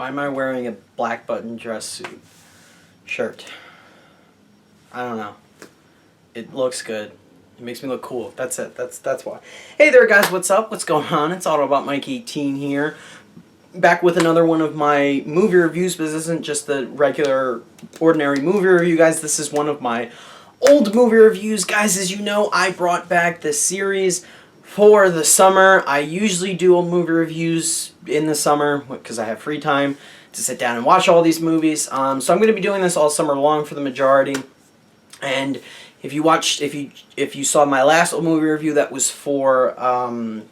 Why am I wearing a black button dress suit shirt? I don't know. It looks good. It makes me look cool. That's it. That's why. Hey there, guys. What's up? What's going on? It's all about Mike 18 here. Back with another one of my movie reviews, but this isn't just the regular, ordinary movie review, guys. This is one of my old movie reviews. Guys, as you know, I brought back this series for the summer. I usually do old movie reviews in the summer because I have free time to sit down and watch all these movies. So I'm going to be doing this all summer long for the majority. And if you saw my last old movie review, that was for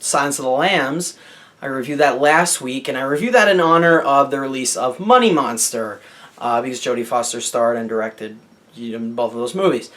Silence of the Lambs. I reviewed that last week, and I reviewed that in honor of the release of Money Monster, because Jodie Foster starred and directed both of those movies.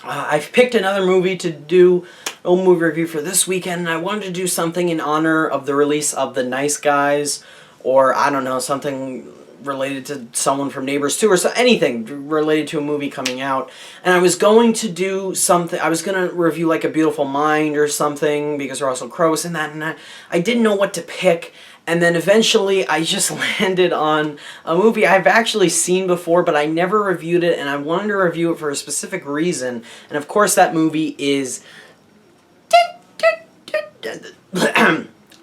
I've picked another movie to do an old movie review for this weekend, and I wanted to do something in honor of the release of The Nice Guys, or I don't know, something related to someone from Neighbors 2, or anything related to a movie coming out. And I was going to do something, I was going to review like A Beautiful Mind or something, because Russell Crowe was in that, and I didn't know what to pick. And then eventually I just landed on a movie I've actually seen before, but I never reviewed it, and I wanted to review it for a specific reason. And of course that movie is...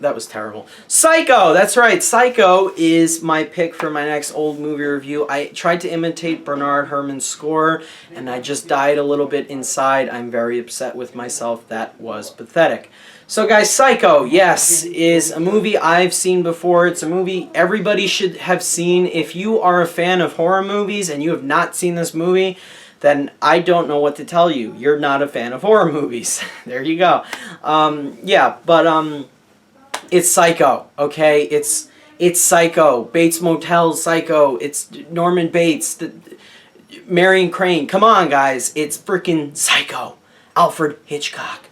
That was terrible. Psycho! That's right, Psycho is my pick for my next old movie review. I tried to imitate Bernard Herrmann's score, and I just died a little bit inside. I'm very upset with myself. That was pathetic. So guys, Psycho, yes, is a movie I've seen before. It's a movie everybody should have seen. If you are a fan of horror movies and you have not seen this movie, then I don't know what to tell you. You're not a fan of horror movies. There you go. It's Psycho, okay? It's Psycho. Bates Motel, Psycho. It's Norman Bates, Marion Crane. Come on, guys. It's freaking Psycho. Alfred Hitchcock.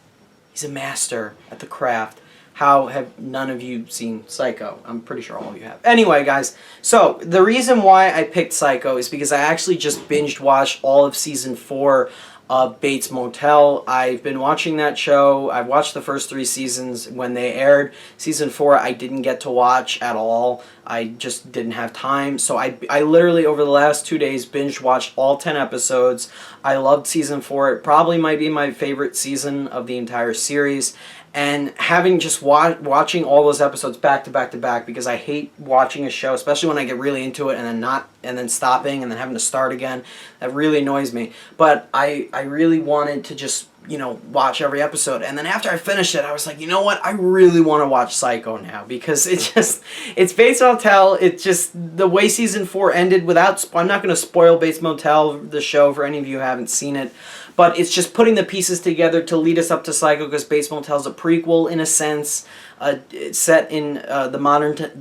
He's a master at the craft. How have none of you seen Psycho? I'm pretty sure all of you have. Anyway, guys, so the reason why I picked Psycho is because I actually just binged watched all of season 4 of Bates Motel. I've been watching that show. I've watched the first 3 seasons when they aired. Season 4 I didn't get to watch at all. I just didn't have time. So I literally over the last 2 days binge watched all 10 episodes. I loved season 4. It probably might be my favorite season of the entire series. And having just watching all those episodes back to back to back, because I hate watching a show, especially when I get really into it and then stopping and then having to start again. That really annoys me. But I really wanted to just, watch every episode. And then after I finished it, I was like, you know what? I really want to watch Psycho now, because it's Bates Motel. It's just the way season 4 ended without, I'm not going to spoil Bates Motel, the show, for any of you who haven't seen it. But it's just putting the pieces together to lead us up to Psycho, because Bates Motel is a prequel in a sense, it's set in the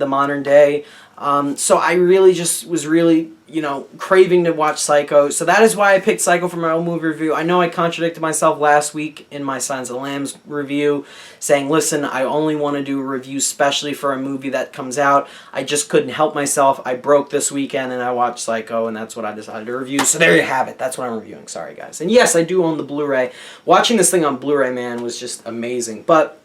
modern day. So I really just was really, craving to watch Psycho. So that is why I picked Psycho for my own movie review. I know I contradicted myself last week in my Silence of the Lambs review, saying, listen, I only want to do a review specially for a movie that comes out. I just couldn't help myself. I broke this weekend and I watched Psycho, and that's what I decided to review. So there you have it. That's what I'm reviewing. Sorry, guys. And yes, I do own the Blu-ray. Watching this thing on Blu-ray, man, was just amazing. But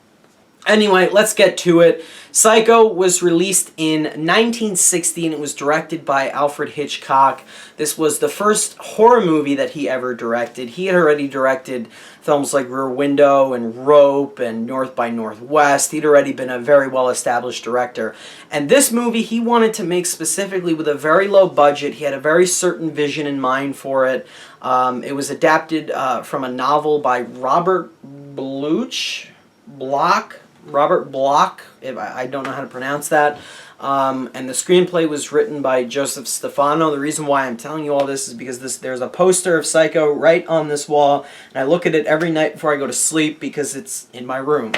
anyway, let's get to it. Psycho was released in 1960, and it was directed by Alfred Hitchcock. This was the first horror movie that he ever directed. He had already directed films like Rear Window and Rope and North by Northwest. He'd already been a very well-established director. And this movie he wanted to make specifically with a very low budget. He had a very certain vision in mind for it. It was adapted from a novel by Robert Bloch, I don't know how to pronounce that. And the screenplay was written by Joseph Stefano. The reason why I'm telling you all this is because there's a poster of Psycho right on this wall, and I look at it every night before I go to sleep because it's in my room.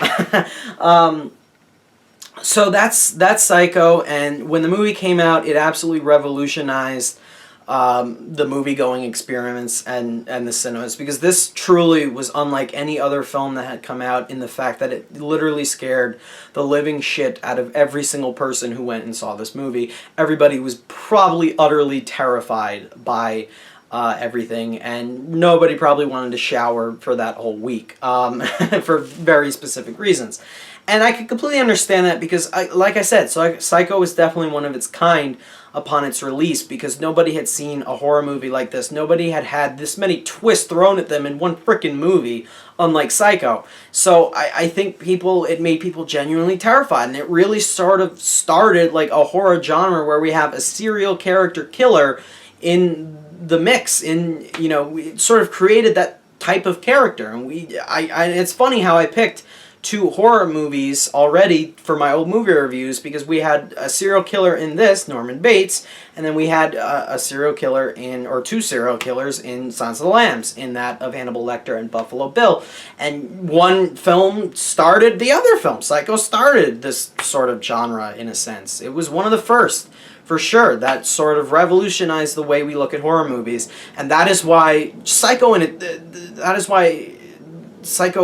So that's Psycho, and when the movie came out, it absolutely revolutionized the movie-going experiments and the cinemas, because this truly was unlike any other film that had come out in the fact that it literally scared the living shit out of every single person who went and saw this movie. Everybody was probably utterly terrified by everything, and nobody probably wanted to shower for that whole week, for very specific reasons. And I could completely understand that because, like I said, Psycho was definitely one of its kind upon its release, because nobody had seen a horror movie like this. Nobody had had this many twists thrown at them in one frickin' movie, unlike Psycho. So I think it made people genuinely terrified, and it really sort of started like a horror genre where we have a serial character killer in the mix. It sort of created that type of character. And it's funny how I picked two horror movies already for my old movie reviews, because we had a serial killer in this, Norman Bates, and then we had a serial killer or two serial killers in Silence of the Lambs, in that of Hannibal Lecter and Buffalo Bill. And one film started the other film. Psycho started this sort of genre, in a sense. It was one of the first, for sure, that sort of revolutionized the way we look at horror movies. And that is why Psycho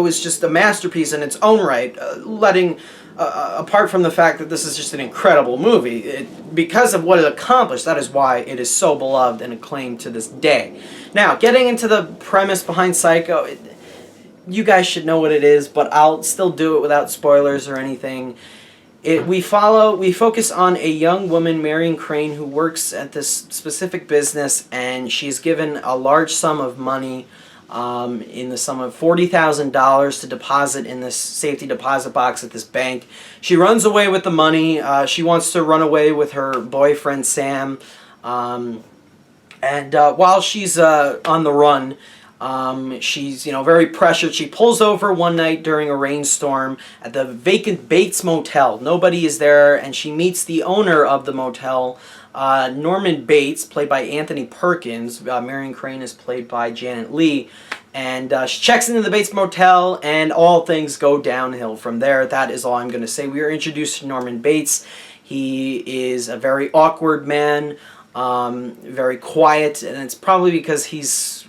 is just a masterpiece in its own right, apart from the fact that this is just an incredible movie. Because of what it accomplished, that is why it is so beloved and acclaimed to this day. Now, getting into the premise behind Psycho, you guys should know what it is, but I'll still do it without spoilers or anything. We focus on a young woman, Marion Crane, who works at this specific business, and she's given a large sum of money, in the sum of $40,000 to deposit in this safety deposit box at this bank. She runs away with the money. She wants to run away with her boyfriend, Sam. While she's on the run, she's very pressured. She pulls over one night during a rainstorm at the vacant Bates Motel. Nobody is there, and she meets the owner of the motel, Norman Bates, played by Anthony Perkins. Marion Crane is played by Janet Leigh. And she checks into the Bates Motel, and all things go downhill from there. That is all I'm going to say. We are introduced to Norman Bates. He is a very awkward man, very quiet, and it's probably because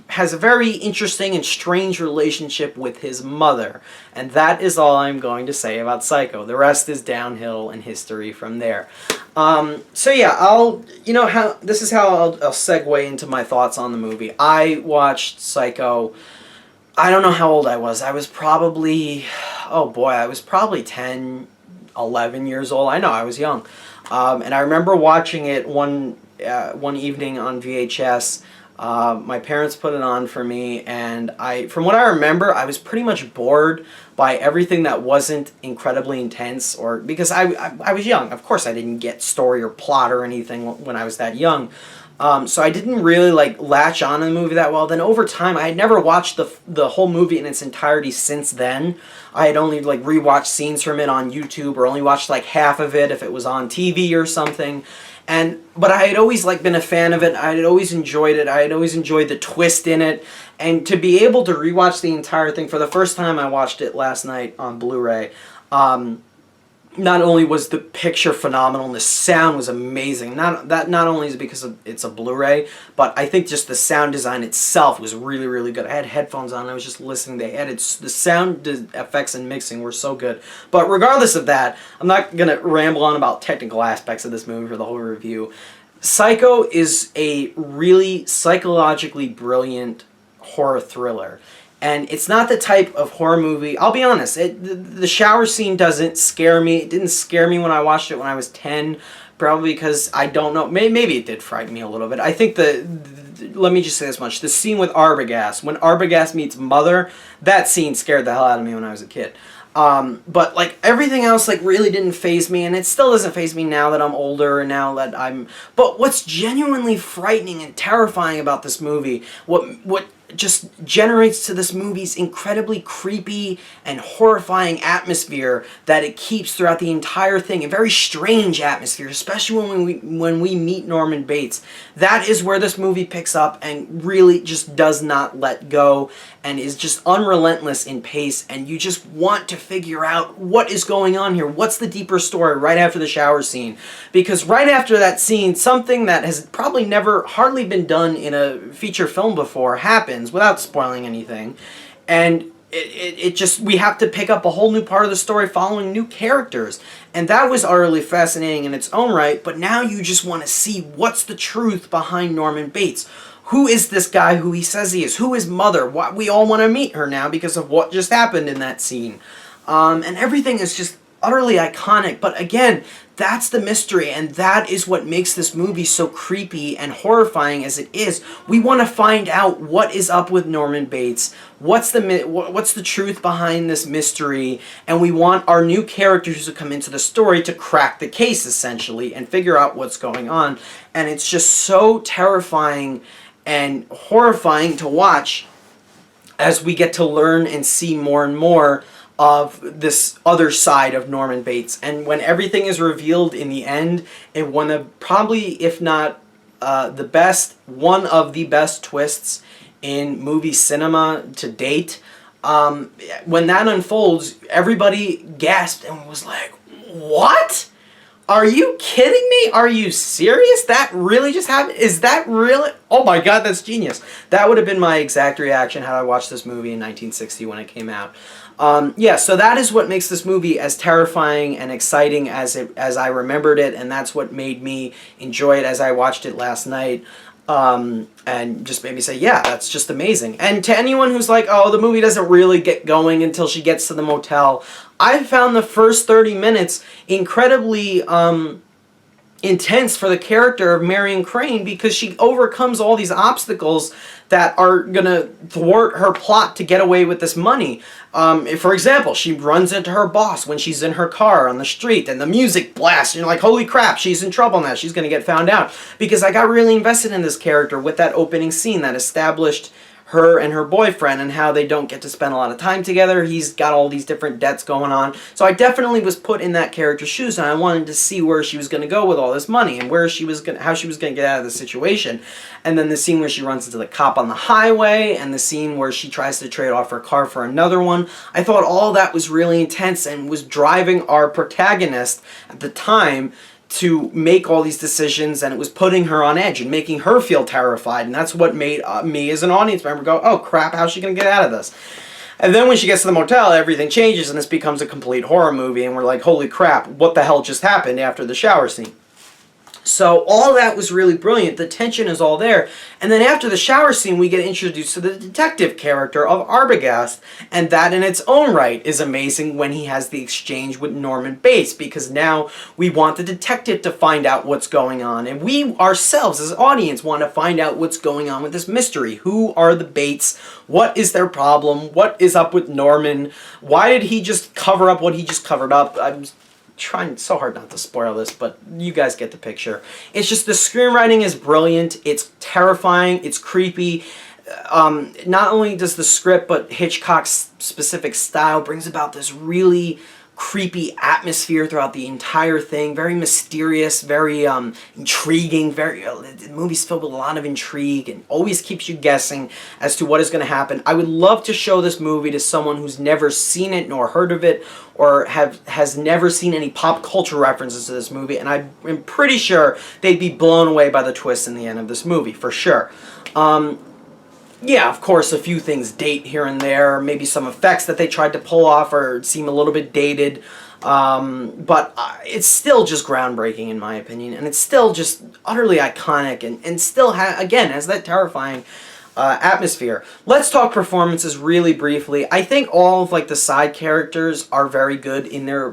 has a very interesting and strange relationship with his mother. And that is all I'm going to say about Psycho. The rest is downhill and history from there. So yeah, this is how I'll segue into my thoughts on the movie. I watched Psycho, I don't know how old I was. I was probably 10, 11 years old. I know, I was young. And I remember watching it one evening on VHS. My parents put it on for me, and from what I remember, I was pretty much bored by everything that wasn't incredibly intense, because I was young. Of course, I didn't get story or plot or anything when I was that young. So I didn't really latch on to the movie that well. Then over time, I had never watched the whole movie in its entirety since then. I had only rewatched scenes from it on YouTube, or only watched half of it if it was on TV or something. But I had always been a fan of it. I had always enjoyed it. I had always enjoyed the twist in it. And to be able to rewatch the entire thing for the first time, I watched it last night on Blu-ray. Not only was the picture phenomenal and the sound was amazing. Not only is it because it's a Blu-ray, but I think just the sound design itself was really, really good. I had headphones on and I was just listening. The sound effects and mixing were so good. But regardless of that, I'm not going to ramble on about technical aspects of this movie for the whole review. Psycho is a really psychologically brilliant horror thriller. And it's not the type of horror movie, I'll be honest, the shower scene doesn't scare me. It didn't scare me when I watched it when I was 10, probably because, I don't know, maybe it did frighten me a little bit. I think let me just say this much, the scene with Arbogast, when Arbogast meets Mother, that scene scared the hell out of me when I was a kid. But everything else really didn't faze me, and it still doesn't faze me now that I'm older and now that but what's genuinely frightening and terrifying about this movie, what just generates to this movie's incredibly creepy and horrifying atmosphere that it keeps throughout the entire thing, a very strange atmosphere, especially when we meet Norman Bates. That is where this movie picks up and really just does not let go and is just unrelentless in pace, and you just want to figure out what is going on here. What's the deeper story right after the shower scene? Because right after that scene, something that has probably hardly been done in a feature film before happens, without spoiling anything. And we have to pick up a whole new part of the story following new characters. And that was utterly fascinating in its own right, but now you just want to see what's the truth behind Norman Bates. Who is this guy who he says he is? Who is Mother? What, we all want to meet her now because of what just happened in that scene. And everything is just utterly iconic. But again, that's the mystery, and that is what makes this movie so creepy and horrifying as it is. We want to find out what is up with Norman Bates. What's the truth behind this mystery? And we want our new characters who come into the story to crack the case, essentially, and figure out what's going on. And it's just so terrifying and horrifying to watch as we get to learn and see more and more of this other side of Norman Bates. And when everything is revealed in the end, in one of probably, if not one of the best twists in movie cinema to date, when that unfolds, everybody gasped and was like, what? Are you kidding me? Are you serious? That really just happened? Is that really? Oh my God, that's genius. That would have been my exact reaction had I watched this movie in 1960 when it came out. Yeah, so that is what makes this movie as terrifying and exciting as I remembered it, and that's what made me enjoy it as I watched it last night. And just made me say, yeah, that's just amazing. And to anyone who's like, oh, the movie doesn't really get going until she gets to the motel, I found the first 30 minutes incredibly intense for the character of Marion Crane, because she overcomes all these obstacles that are going to thwart her plot to get away with this money. For example, she runs into her boss when she's in her car on the street, and the music blasts, and you're like, holy crap, she's in trouble now, she's going to get found out. Because I got really invested in this character with that opening scene that established her and her boyfriend and how they don't get to spend a lot of time together. He's got all these different debts going on. So I definitely was put in that character's shoes, and I wanted to see where she was going to go with all this money and how she was going to get out of the situation. And then the scene where she runs into the cop on the highway, and the scene where she tries to trade off her car for another one. I thought all that was really intense and was driving our protagonist at the time to make all these decisions, and it was putting her on edge and making her feel terrified, and that's what made me as an audience member go, oh crap, how's she gonna get out of this? And then when she gets to the motel, everything changes and this becomes a complete horror movie, and we're like, holy crap, what the hell just happened after the shower scene? So all that was really brilliant. The tension is all there. And then after the shower scene, we get introduced to the detective character of Arbogast. And that in its own right is amazing when he has the exchange with Norman Bates, because now we want the detective to find out what's going on. And we ourselves as an audience want to find out what's going on with this mystery. Who are the Bates? What is their problem? What is up with Norman? Why did he just cover up what he just covered up? I'm trying so hard not to spoil this, but you guys get the picture. It's just the screenwriting is brilliant. It's terrifying. It's creepy. Not only does the script, but Hitchcock's specific style brings about this really creepy atmosphere throughout the entire thing. Very mysterious, very intriguing. The movie's filled with a lot of intrigue and always keeps you guessing as to what is going to happen. I would love to show this movie to someone who's never seen it nor heard of it, or has never seen any pop culture references to this movie, and I'm pretty sure they'd be blown away by the twist in the end of this movie, for sure. Yeah, of course, a few things date here and there. Maybe some effects that they tried to pull off or seem a little bit dated. But it's still just groundbreaking, in my opinion. And it's still just utterly iconic and still, again, has that terrifying atmosphere. Let's talk performances really briefly. I think all of the side characters are very good in their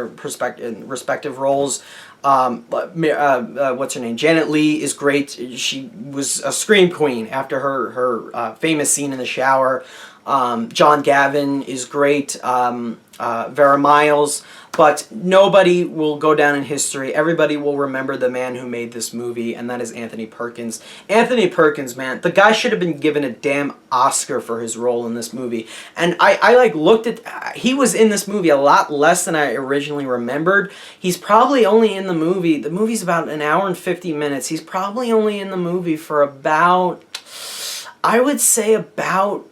respective roles. What's her name? Janet Leigh is great. She was a scream queen after her famous scene in the shower. John Gavin is great. Vera Miles. But nobody will go down in history. Everybody will remember the man who made this movie, and that is Anthony Perkins. Anthony Perkins, man, the guy should have been given a damn Oscar for his role in this movie. And I looked at, he was in this movie a lot less than I originally remembered. He's probably only in the movie's about an hour and 50 minutes. He's probably only in the movie for about, I would say about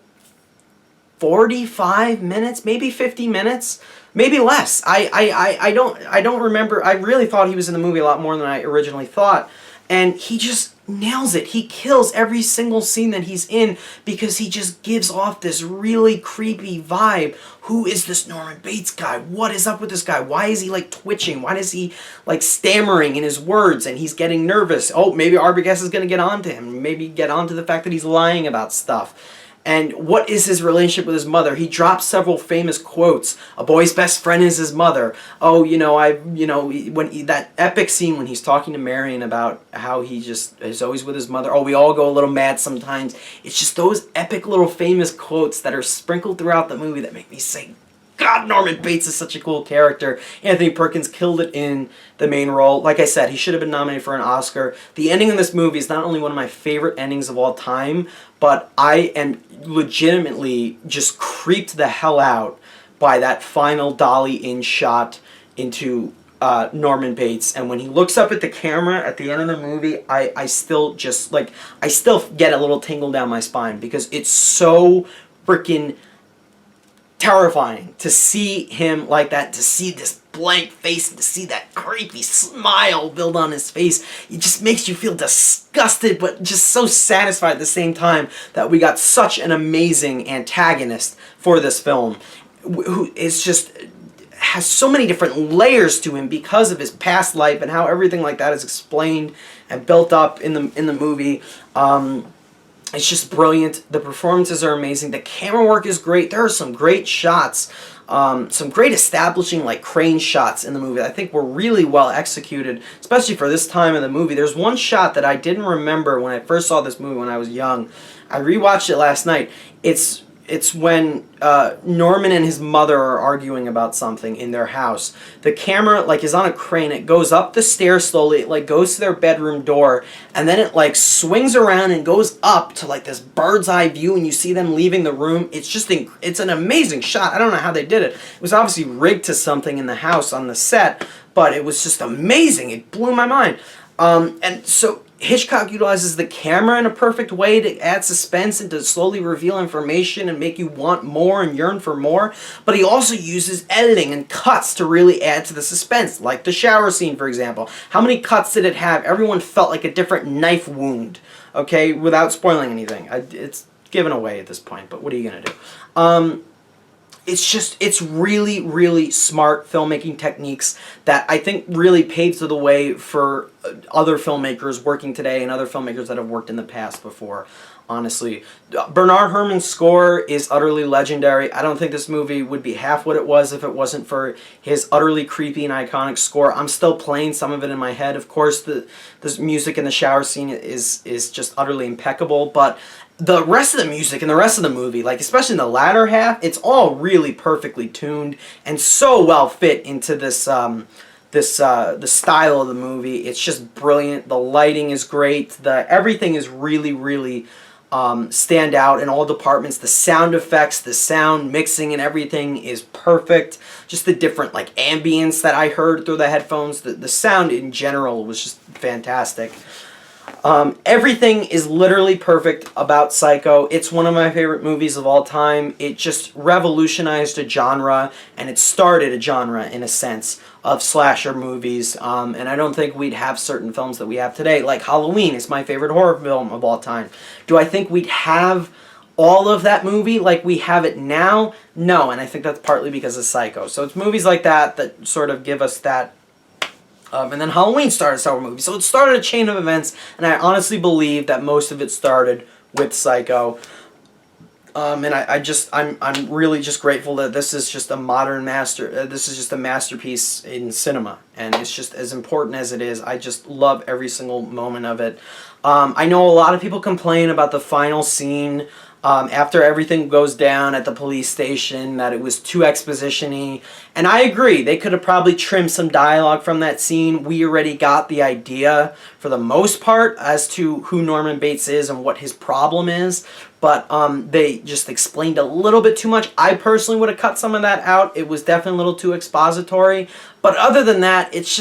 45 minutes, maybe 50 minutes. Maybe less. I don't remember. I really thought he was in the movie a lot more than I originally thought. And he just nails it. He kills every single scene that he's in because he just gives off this really creepy vibe. Who is this Norman Bates guy? What is up with this guy? Why is he like twitching? Why is he like stammering in his words and he's getting nervous? Oh, maybe Arbogast is going to get onto him. Maybe get onto the fact that he's lying about stuff. And what is his relationship with his mother? He drops several famous quotes. A boy's best friend is his mother. Oh, that epic scene when he's talking to Marion about how he just is always with his mother. Oh, we all go a little mad sometimes. It's just those epic little famous quotes that are sprinkled throughout the movie that make me say, God, Norman Bates is such a cool character. Anthony Perkins killed it in the main role. Like I said, he should have been nominated for an Oscar. The ending of this movie is not only one of my favorite endings of all time, but I am legitimately just creeped the hell out by that final dolly-in shot into Norman Bates. And when he looks up at the camera at the end of the movie, I still get a little tingle down my spine because it's so freaking terrifying to see him like that, to see this blank face and to see that creepy smile build on his face. It just makes you feel disgusted but just so satisfied at the same time that we got such an amazing antagonist for this film who is just has so many different layers to him because of his past life and how everything like that is explained and built up in the movie. It's just brilliant. The performances are amazing. The camera work is great. There are some great shots, some great establishing like crane shots in the movie. I think were really well executed, especially for this time of the movie. There's one shot that I didn't remember when I first saw this movie when I was young. I rewatched it last night. It's when Norman and his mother are arguing about something in their house. The camera like is on a crane. It goes up the stairs slowly. It like goes to their bedroom door, and then it like swings around and goes up to like this bird's eye view, and you see them leaving the room. It's just it's an amazing shot. I don't know how they did it. It was obviously rigged to something in the house on the set, but it was just amazing. It blew my mind. And so Hitchcock utilizes the camera in a perfect way to add suspense and to slowly reveal information and make you want more and yearn for more. But he also uses editing and cuts to really add to the suspense, like the shower scene, for example. How many cuts did it have? Everyone felt like a different knife wound, okay, without spoiling anything. It's given away at this point, but what are you going to do? It's really, really smart filmmaking techniques that I think really paves the way for other filmmakers working today and other filmmakers that have worked in the past before, honestly. Bernard Herrmann's score is utterly legendary. I don't think this movie would be half what it was if it wasn't for his utterly creepy and iconic score. I'm still playing some of it in my head. Of course, the music in the shower scene is just utterly impeccable, but the rest of the music and the rest of the movie, like especially in the latter half, it's all really perfectly tuned and so well fit into the style of the movie. It's just brilliant. The lighting is great. Everything is really, really stand out in all departments. The sound effects, the sound mixing and everything is perfect. Just the different like ambience that I heard through the headphones. The sound in general was just fantastic. Everything is literally perfect about Psycho. It's one of my favorite movies of all time. It just revolutionized a genre, and it started a genre, in a sense, of slasher movies. And I don't think we'd have certain films that we have today. Like Halloween is my favorite horror film of all time. Do I think we'd have all of that movie like we have it now? No, and I think that's partly because of Psycho. So it's movies like that that sort of give us that. And then Halloween started several movies. So it started a chain of events, and I honestly believe that most of it started with Psycho. And I'm really just grateful that this is just a modern this is just a masterpiece in cinema, and it's just as important as it is. I just love every single moment of it. I know a lot of people complain about the final scene after everything goes down at the police station, that it was too exposition-y. And I agree, they could have probably trimmed some dialogue from that scene. We already got the idea, for the most part, as to who Norman Bates is and what his problem is. But they just explained a little bit too much. I personally would have cut some of that out. It was definitely a little too expository. But other than that, it's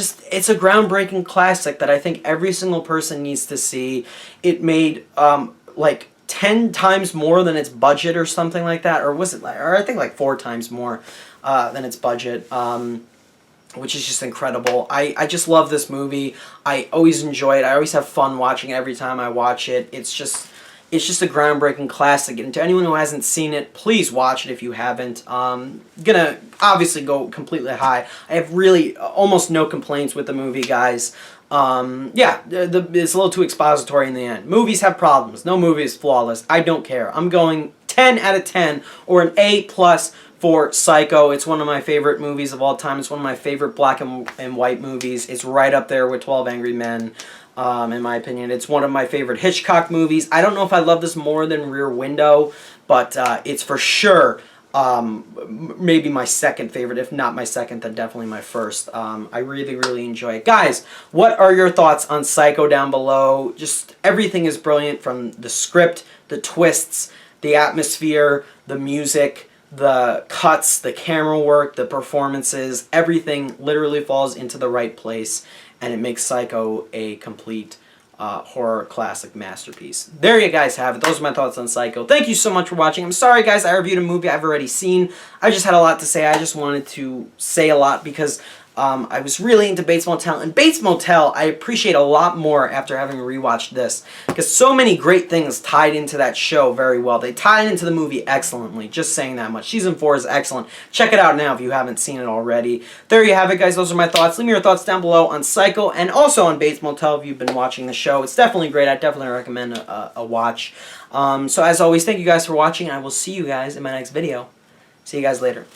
a groundbreaking classic that I think every single person needs to see. It made, like, 10 times more than its budget or something like that, or was it or I think like 4 times more than its budget. which is just incredible. I just love this movie. I always enjoy it. I always have fun watching it every time I watch it. It's just a groundbreaking classic. And to anyone who hasn't seen it, please watch it if you haven't. Gonna obviously go completely high. I have really almost no complaints with the movie, guys. Yeah, it's a little too expository in the end. Movies have problems. No movie is flawless. I don't care. I'm going 10 out of 10 or an A+ for Psycho. It's one of my favorite movies of all time. It's one of my favorite black and white movies. It's right up there with 12 Angry Men, in my opinion. It's one of my favorite Hitchcock movies. I don't know if I love this more than Rear Window, but it's for sure maybe my second favorite. If not my second, then definitely my first. I really, really enjoy it. Guys, what are your thoughts on Psycho down below? Just everything is brilliant, from the script, the twists, the atmosphere, the music, the cuts, the camera work, the performances. Everything literally falls into the right place, and it makes Psycho a complete horror classic masterpiece. There you guys have it. Those are my thoughts on Psycho. Thank you so much for watching. I'm sorry, guys, I reviewed a movie I've already seen. I just had a lot to say. I just wanted to say a lot because I was really into Bates Motel. And Bates Motel, I appreciate a lot more after having rewatched this, because so many great things tied into that show very well. They tied into the movie excellently. Just saying that much. Season 4 is excellent. Check it out now if you haven't seen it already. There you have it, guys. Those are my thoughts. Leave me your thoughts down below on Psycho and also on Bates Motel if you've been watching the show. It's definitely great. I definitely recommend a watch. So as always, thank you guys for watching. I will see you guys in my next video. See you guys later.